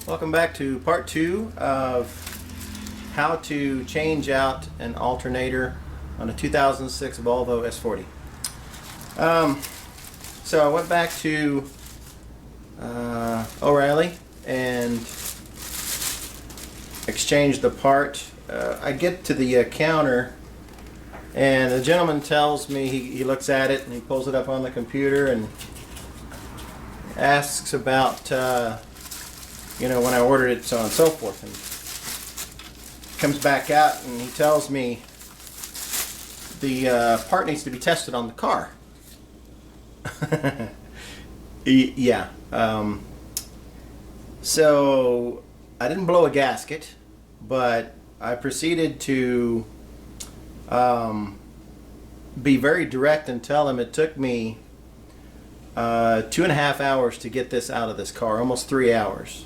Welcome back to part 2 of how to change out an alternator on a 2006 Volvo S40. So I went back to O'Reilly and exchanged the part. I get to the counter and the gentleman tells me, he looks at it and he pulls it up on the computer and asks about you know, when I ordered it, so on and so forth, and comes back out and he tells me the part needs to be tested on the car. Yeah. So I didn't blow a gasket, but I proceeded to be very direct and tell him it took me 2.5 hours to get this out of this car, almost 3 hours.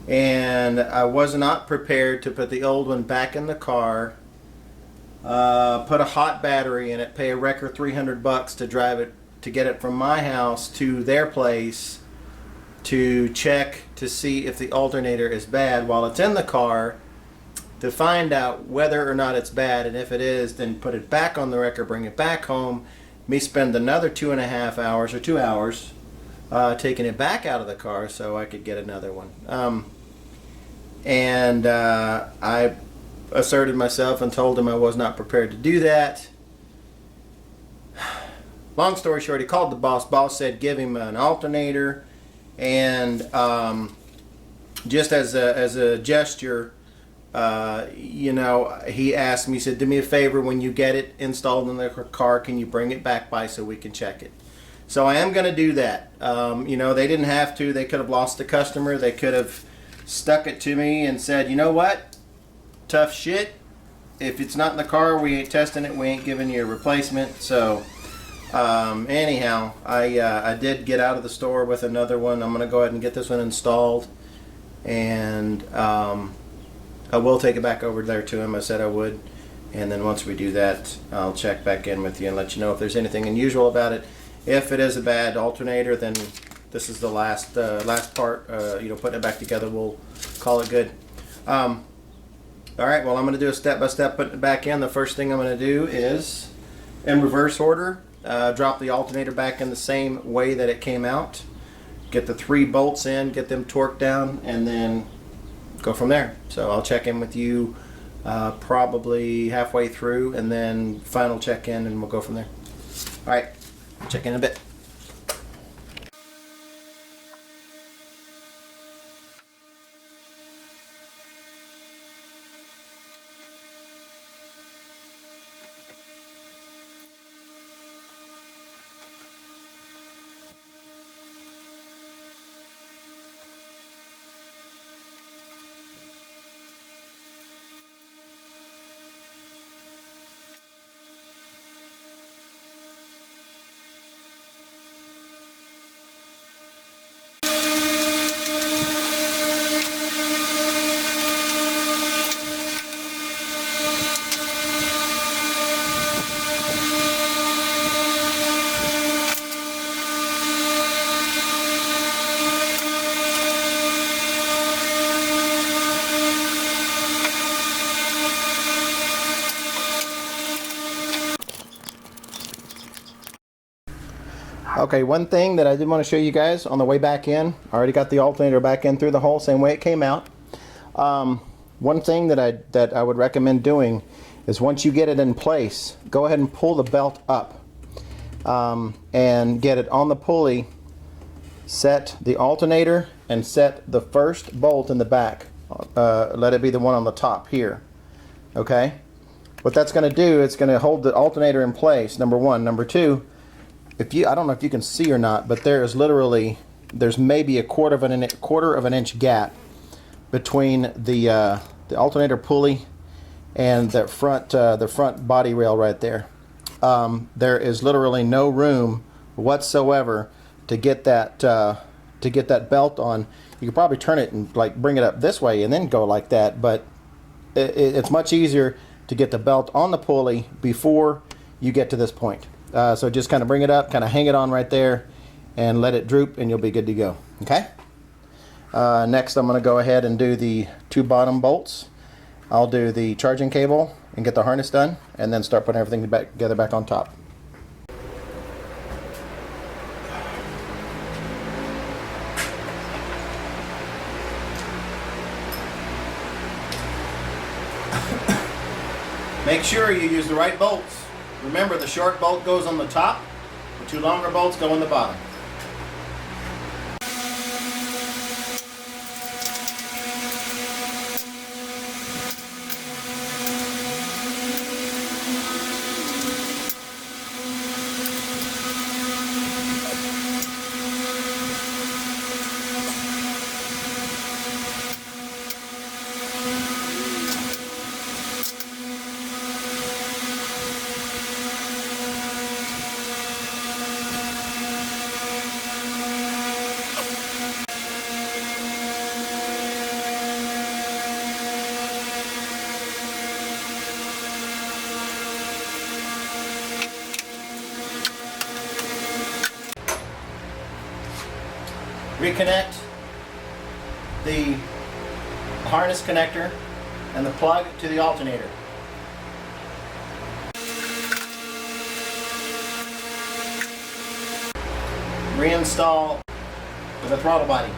And I was not prepared to put the old one back in the car, put a hot battery in it, pay a wrecker $300 to drive it, to get it from my house to their place to check to see if the alternator is bad while it's in the car, to find out whether or not it's bad, and if it is, then put it back on the wrecker, bring it back home, me spend another 2.5 hours or 2 hours taking it back out of the car so I could get another one. And I asserted myself and told him I was not prepared to do that. Long story short, he called the boss. Boss said give him an alternator, and just as a gesture, you know, he asked me, he said, do me a favor, when you get it installed in the car, can you bring it back by so we can check it? So I am going to do that. You know, they didn't have to. They could have lost the customer. They could have stuck it to me and said, you know what, tough shit, if it's not in the car, we ain't testing it, we ain't giving you a replacement. So anyhow, I did get out of the store with another one. I'm gonna go ahead and get this one installed, and I will take it back over there to him. I said I would, and then once we do that, I'll check back in with you and let you know if there's anything unusual about it. If it is a bad alternator, then this is the last part. You know, putting it back together, we'll call it good. All right, well, I'm going to do a step-by-step putting it back in. The first thing I'm going to do is, in reverse order, drop the alternator back in the same way that it came out. Get the 3 bolts in, get them torqued down, and then go from there. So I'll check in with you probably halfway through, and then final check-in, and we'll go from there. All right, check in a bit. Okay, one thing that I did want to show you guys on the way back in, I already got the alternator back in through the hole, same way it came out. One thing that I would recommend doing is once you get it in place, go ahead and pull the belt up and get it on the pulley, set the alternator and set the first bolt in the back. Let it be the one on the top here. Okay? What that's going to do, it's going to hold the alternator in place, number one. Number two, I don't know if you can see or not, but there's maybe a quarter of an inch gap between the alternator pulley and the front body rail right there. There is literally no room whatsoever to get that belt on. You could probably turn it and like bring it up this way and then go like that, but it's much easier to get the belt on the pulley before you get to this point. So just kind of bring it up, kind of hang it on right there, and let it droop, and you'll be good to go. Okay. Next, I'm going to go ahead and do the 2 bottom bolts. I'll do the charging cable and get the harness done, and then start putting everything together back on top. Make sure you use the right bolts. Remember, the short bolt goes on the top, the 2 longer bolts go on the bottom. Reconnect the harness connector and the plug to the alternator. Reinstall the throttle body.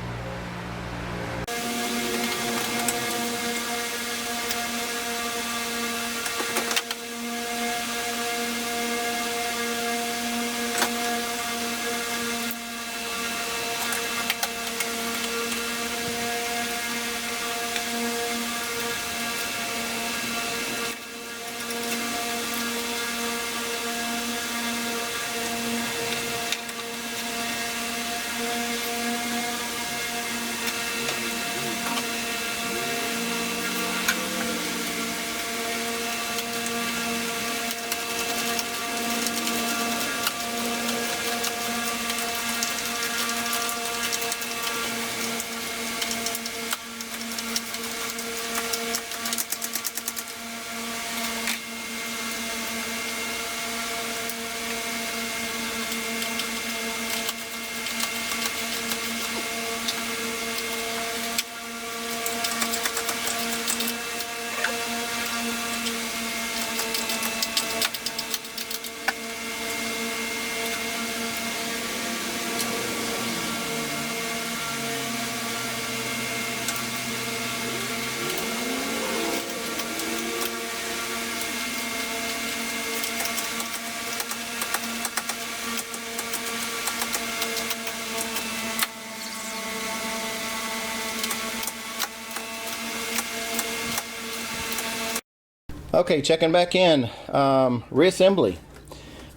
Okay, checking back in. Reassembly.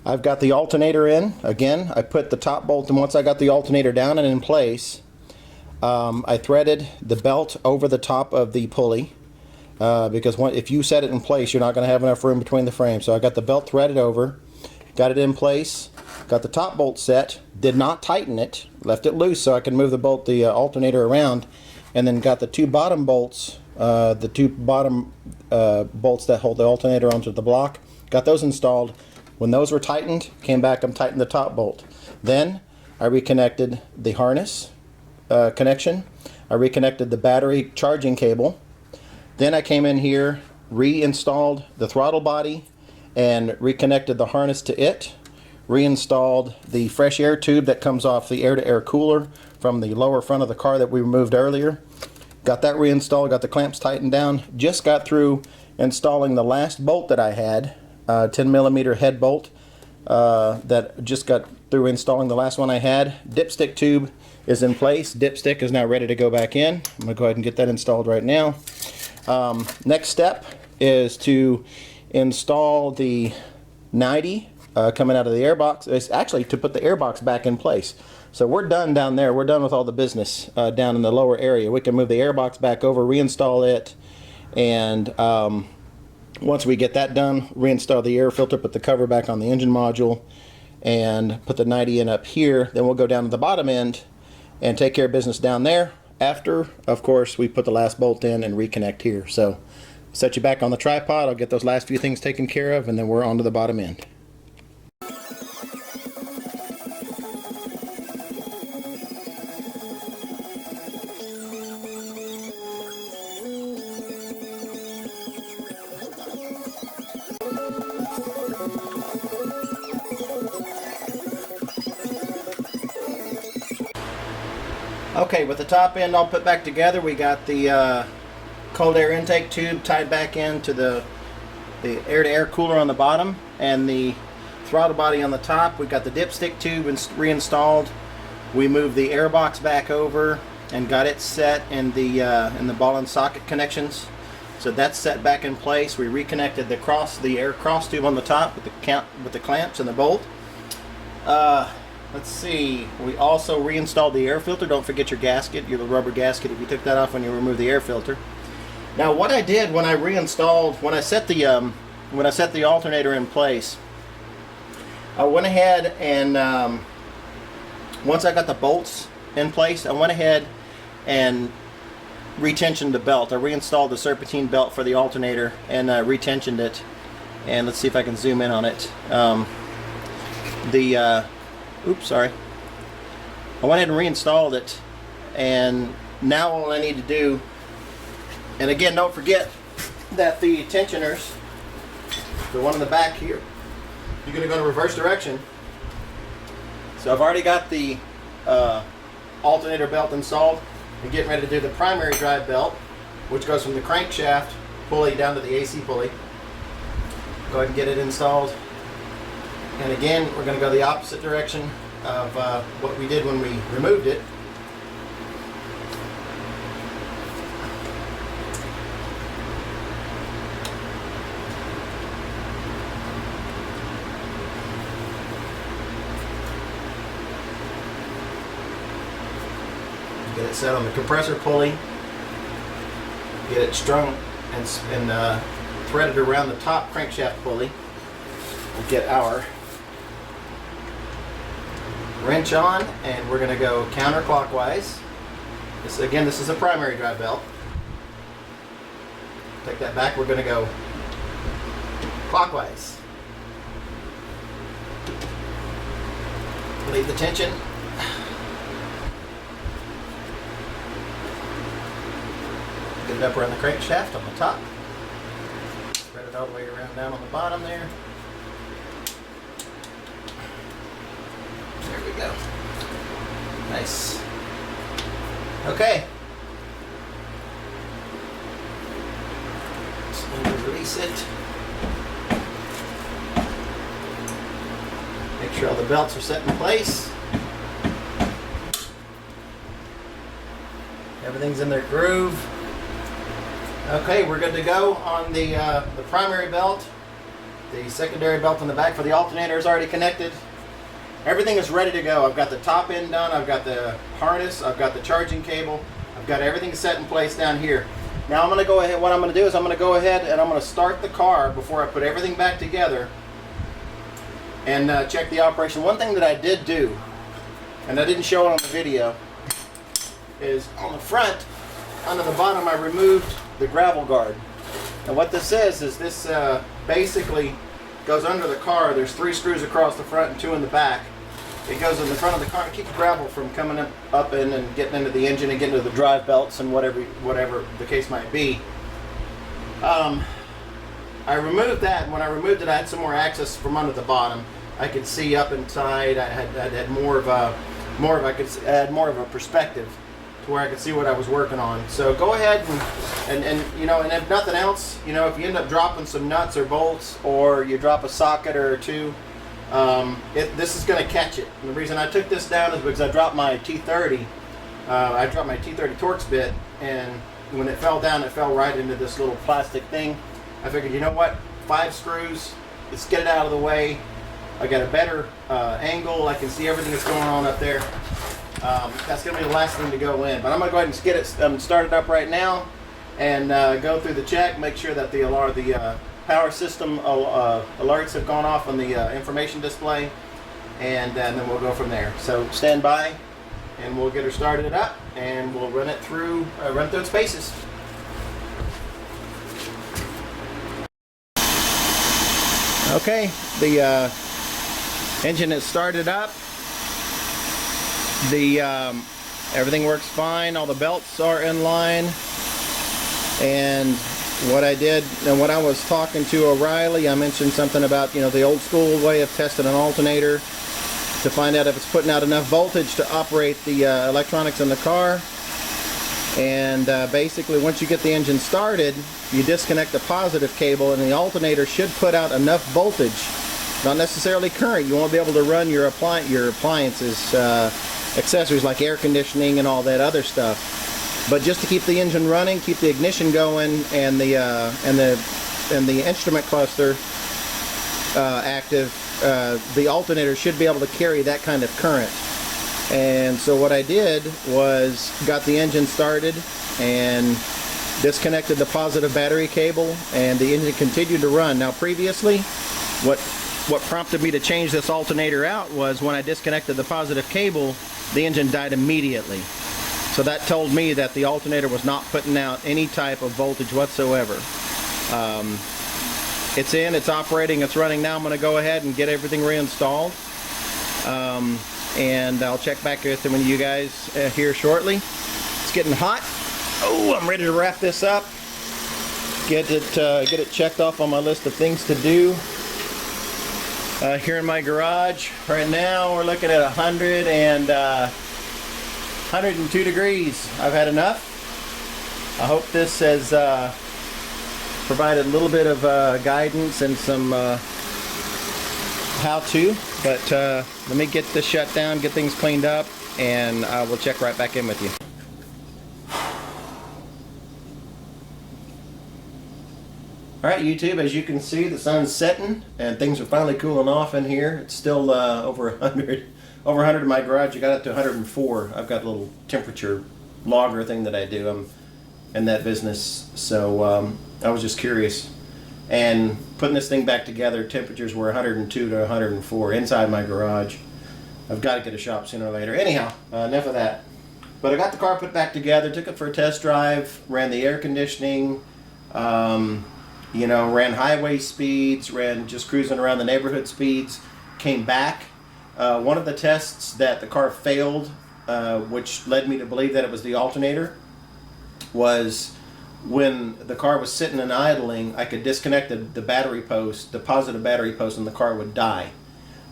I've got the alternator in. Again, I put the top bolt, and once I got the alternator down and in place, I threaded the belt over the top of the pulley because if you set it in place, you're not going to have enough room between the frames. So I got the belt threaded over, got it in place, got the top bolt set, did not tighten it, left it loose so I could move the alternator around, and then got the 2 bottom bolts, bolts that hold the alternator onto the block, got those installed. When those were tightened, came back and tightened the top bolt. Then I reconnected the harness connection. I reconnected the battery charging cable. Then I came in here, reinstalled the throttle body and reconnected the harness to it. Reinstalled the fresh air tube that comes off the air-to-air cooler from the lower front of the car that we removed earlier. Got that reinstalled, got the clamps tightened down. Just got through installing the last bolt that I had, 10mm head bolt that just got through installing the last one I had. Dipstick tube is in place. Dipstick is now ready to go back in. I'm going to go ahead and get that installed right now. Next step is to install the 90 coming out of the airbox. It's actually to put the airbox back in place. So we're done down there. We're done with all the business down in the lower area. We can move the airbox back over, reinstall it, and Once we get that done, reinstall the air filter, put the cover back on the engine module, and put the 90 in up here. Then we'll go down to the bottom end and take care of business down there. After, of course, we put the last bolt in and reconnect here. So set you back on the tripod. I'll get those last few things taken care of, and then we're on to the bottom end. Okay, with the top end all put back together, we got the cold air intake tube tied back into the air-to-air cooler on the bottom, and the throttle body on the top. We got the dipstick tube reinstalled. We moved the air box back over and got it set in the ball and socket connections. So that's set back in place. We reconnected the air cross tube on the top with the clamps and the bolt. Let's see, we also reinstalled the air filter. Don't forget your gasket, your rubber gasket, if you took that off when you removed the air filter. Now what I did when I reinstalled, when I set the alternator in place, I went ahead and once I got the bolts in place, I went ahead and retensioned the belt. I reinstalled the serpentine belt for the alternator and retensioned it. And let's see if I can zoom in on it. Oops, sorry. I went ahead and reinstalled it, and now all I need to do, and again, don't forget that the tensioners, the one in the back here, you're going to go in reverse direction. So I've already got the alternator belt installed and getting ready to do the primary drive belt, which goes from the crankshaft pulley down to the AC pulley. Go ahead and get it installed. And again, we're going to go the opposite direction of what we did when we removed it. Get it set on the compressor pulley. Get it strung and threaded around the top crankshaft pulley. We'll get our wrench on, and we're going to go counterclockwise. This is a primary drive belt. Take that back, we're going to go clockwise. Leave the tension. Get it up around the crankshaft on the top. Spread it all the way around down on the bottom there. There we go. Nice. Okay. Slowly release it. Make sure all the belts are set in place. Everything's in their groove. Okay, we're good to go on the primary belt. The secondary belt on the back for the alternator is already connected. Everything is ready to go. I've got the top end done, I've got the harness, I've got the charging cable, I've got everything set in place down here. Now I'm going to go ahead, what I'm going to do is I'm going to go ahead and I'm going to start the car before I put everything back together and check the operation. One thing that I did do, and I didn't show it on the video, is on the front, under the bottom, I removed the gravel guard. And what this is this basically goes under the car. There's 3 screws across the front and 2 in the back. It goes in the front of the car to keep the gravel from coming up in and getting into the engine and getting into the drive belts and whatever the case might be. I removed that, and when I removed it, I had some more access from under the bottom. I could see up inside. I had more of a perspective to where I could see what I was working on. So go ahead and you know, and if nothing else, you know, if you end up dropping some nuts or bolts, or you drop a socket or 2, this is going to catch it. And the reason I took this down is because I dropped my T30. I dropped my T30 Torx bit, and when it fell down, it fell right into this little plastic thing. I figured, you know what, 5 screws, let's get it out of the way. I got a better angle. I can see everything that's going on up there. That's going to be the last thing to go in. But I'm going to go ahead and get it started up right now and go through the check, make sure that the power system alerts have gone off on the information display, and then we'll go from there. So stand by, and we'll get her started up, and we'll run it through its paces. Okay, the engine is started up. Everything works fine. All the belts are in line. And what I did, and when I was talking to O'Reilly, I mentioned something about, the old school way of testing an alternator to find out if it's putting out enough voltage to operate the electronics in the car. And basically, once you get the engine started, you disconnect the positive cable, and the alternator should put out enough voltage, not necessarily current. You won't be able to run your appliances, accessories like air conditioning and all that other stuff. But just to keep the engine running, keep the ignition going, and the instrument cluster active, the alternator should be able to carry that kind of current. And so what I did was got the engine started and disconnected the positive battery cable, and the engine continued to run. Now previously, what prompted me to change this alternator out was when I disconnected the positive cable, the engine died immediately. So that told me that the alternator was not putting out any type of voltage whatsoever. It's in, it's operating, it's running now. I'm going to go ahead and get everything reinstalled. And I'll check back with you guys here shortly. It's getting hot. Oh, I'm ready to wrap this up. Get it checked off on my list of things to do. Here in my garage right now, we're looking at 102 degrees. I've had enough. I hope this has provided a little bit of guidance and some how-to. But let me get this shut down, get things cleaned up, and we'll check right back in with you. Alright YouTube, as you can see, the sun's setting and things are finally cooling off in here. It's still over 100 in my garage. You got up to 104. I've got a little temperature logger thing that I do. I'm in that business, so I was just curious. And putting this thing back together, temperatures were 102 to 104 inside my garage. I've got to get a shop sooner or later. Anyhow, enough of that. But I got the car put back together, took it for a test drive, ran the air conditioning, ran highway speeds, ran just cruising around the neighborhood speeds, came back. One of the tests that the car failed, which led me to believe that it was the alternator, was when the car was sitting and idling, I could disconnect the battery post, the positive battery post, and the car would die.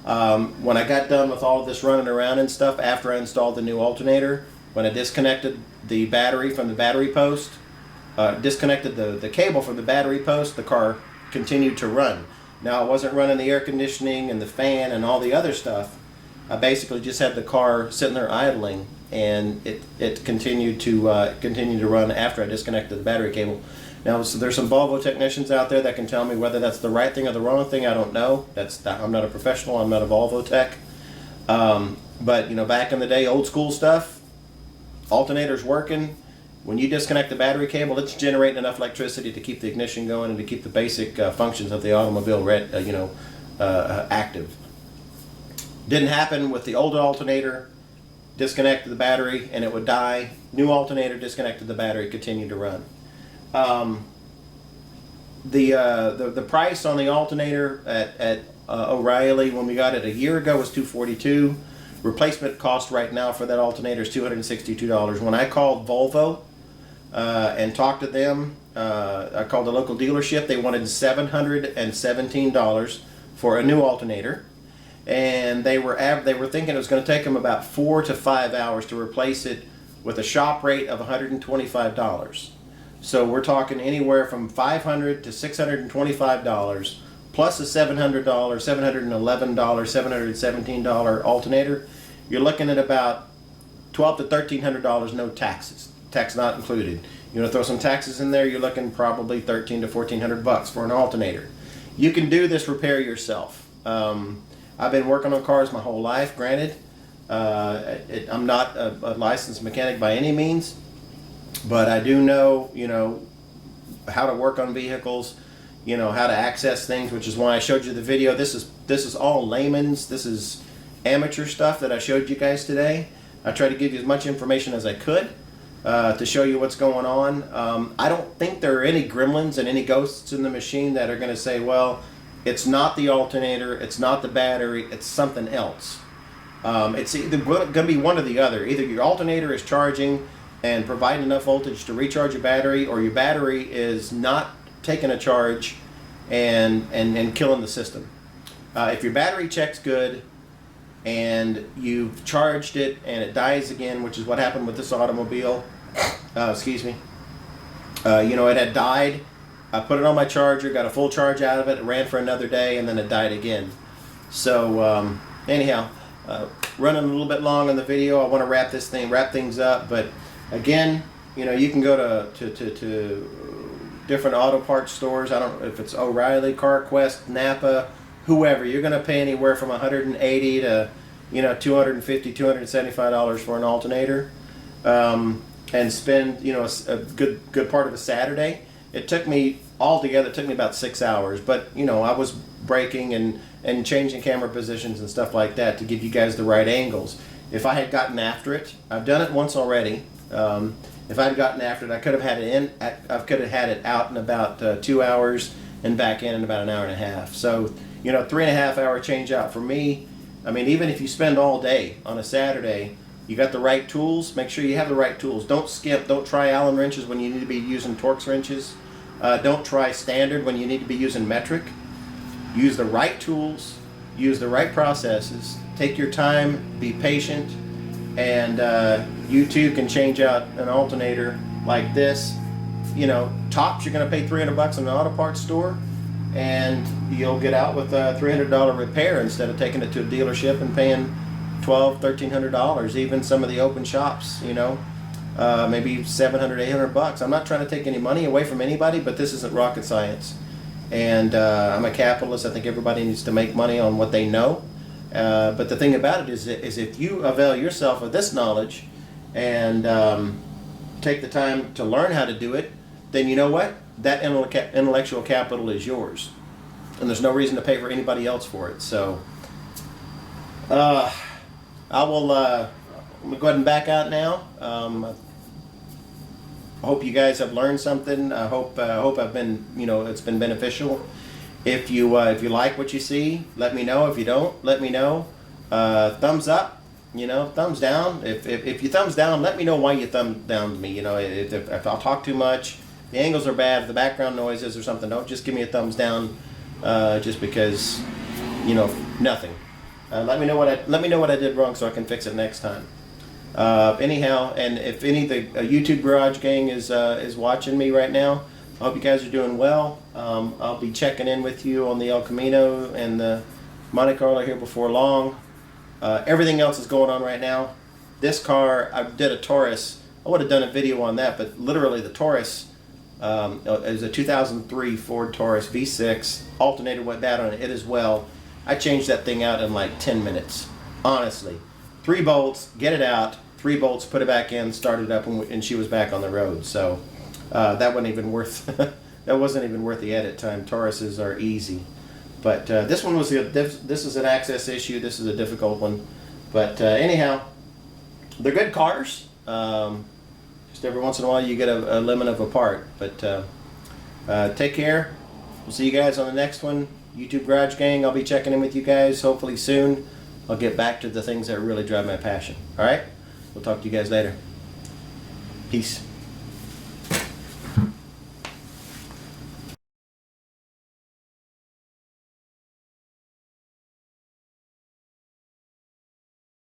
When I got done with all of this running around and stuff, after I installed the new alternator, when I disconnected the battery from the battery post, disconnected the cable from the battery post, the car continued to run. Now, I wasn't running the air conditioning and the fan and all the other stuff. I basically just had the car sitting there idling, and it continued to run after I disconnected the battery cable. Now, so there's some Volvo technicians out there that can tell me whether that's the right thing or the wrong thing. I don't know. I'm not a professional. I'm not a Volvo tech. But back in the day, old school stuff, alternator's working. When you disconnect the battery cable, it's generating enough electricity to keep the ignition going and to keep the basic functions of the automobile active. Didn't happen with the old alternator. Disconnected the battery and it would die. New alternator, disconnected the battery, continued to run. The price on the alternator at O'Reilly when we got it a year ago was $242. Replacement cost right now for that alternator is $262. When I called Volvo and talked to them, I called the local dealership. They wanted $717 for a new alternator. And they were thinking it was going to take them about 4 to 5 hours to replace it with a shop rate of $125. So we're talking anywhere from $500 to $625 plus a $700, $711, $717 alternator. You're looking at about $1,200 to $1,300, no taxes, tax not included. You want to throw some taxes in there, you're looking probably $1,300 to $1,400 for an alternator. You can do this repair yourself. I've been working on cars my whole life, granted. I'm not a licensed mechanic by any means, but I do know, how to work on vehicles. you know, how to access things, which is why I showed you the video. This is all layman's. This is amateur stuff that I showed you guys today. I tried to give you as much information as I could to show you what's going on. I don't think there are any gremlins and any ghosts in the machine that are going to say, well, it's not the alternator, it's not the battery, it's something else. It's either going to be one or the other. Either your alternator is charging and providing enough voltage to recharge your battery, or your battery is not taking a charge and killing the system. If your battery checks good and you've charged it and it dies again, which is what happened with this automobile, excuse me, you know, it had died. I put it on my charger, got a full charge out of it, it ran for another day, and then it died again. So anyhow, running a little bit long on the video. I want to wrap things up, but again, you know, you can go to different auto parts stores. I don't know if it's O'Reilly, CarQuest, Napa, whoever. You're going to pay anywhere from $180 to, you know, $250, $275 for an alternator, and spend, you know, a good part of a Saturday. It took me altogether, it took me about 6 hours, but you know, I was braking and changing camera positions and stuff like that to give you guys the right angles. If I had gotten after it, I've done it once already. If I had gotten after it, I could have had it out in about 2 hours and back in about an hour and a half. So, you know, 3.5 hour change out for me. I mean, even if you spend all day on a Saturday, you got the right tools. Make sure you have the right tools. Don't skip. Don't try Allen wrenches when you need to be using Torx wrenches. Don't try standard when you need to be using metric. Use the right tools. Use the right processes. Take your time. Be patient. And you too can change out an alternator like this. You know, tops you're going to pay $300 in an auto parts store, and you'll get out with a $300 repair instead of taking it to a dealership and paying $1,200, $1,300. Even some of the open shops, you know, maybe $700, $800. I'm not trying to take any money away from anybody, but this isn't rocket science. And I'm a capitalist. I think everybody needs to make money on what they know. But the thing about it is if you avail yourself of this knowledge and take the time to learn how to do it, then you know what? That intellectual capital is yours. And there's no reason to pay for anybody else for it. So I will I'm gonna go ahead and back out now. I hope you guys have learned something. I hope I've been, you know, it's been beneficial. If you like what you see, let me know. If you don't, let me know. Thumbs up, you know, thumbs down. If you thumbs down, let me know why you thumbs down me. You know, if I'll talk too much, the angles are bad, if the background noises or something, don't just give me a thumbs down just because, you know, nothing. Let me know what I did wrong so I can fix it next time. Anyhow, and if any of the YouTube Garage gang is watching me right now, I hope you guys are doing well. I'll be checking in with you on the El Camino and the Monte Carlo here before long. Everything else is going on right now. This car, I did a Taurus. I would have done a video on that, but literally the Taurus is a 2003 Ford Taurus V6. Alternator went bad on it as well. I changed that thing out in like 10 minutes. Honestly. 3 bolts, get it out. 3 bolts, put it back in, start it up, and she was back on the road. So that wasn't even worth the edit time. Tauruses are easy, but this one was this is an access issue. This is a difficult one, but anyhow, they're good cars. Just every once in a while you get a lemon of a part. But take care. We'll see you guys on the next one. YouTube Garage Gang. I'll be checking in with you guys hopefully soon. I'll get back to the things that really drive my passion. All right. We'll talk to you guys later. Peace.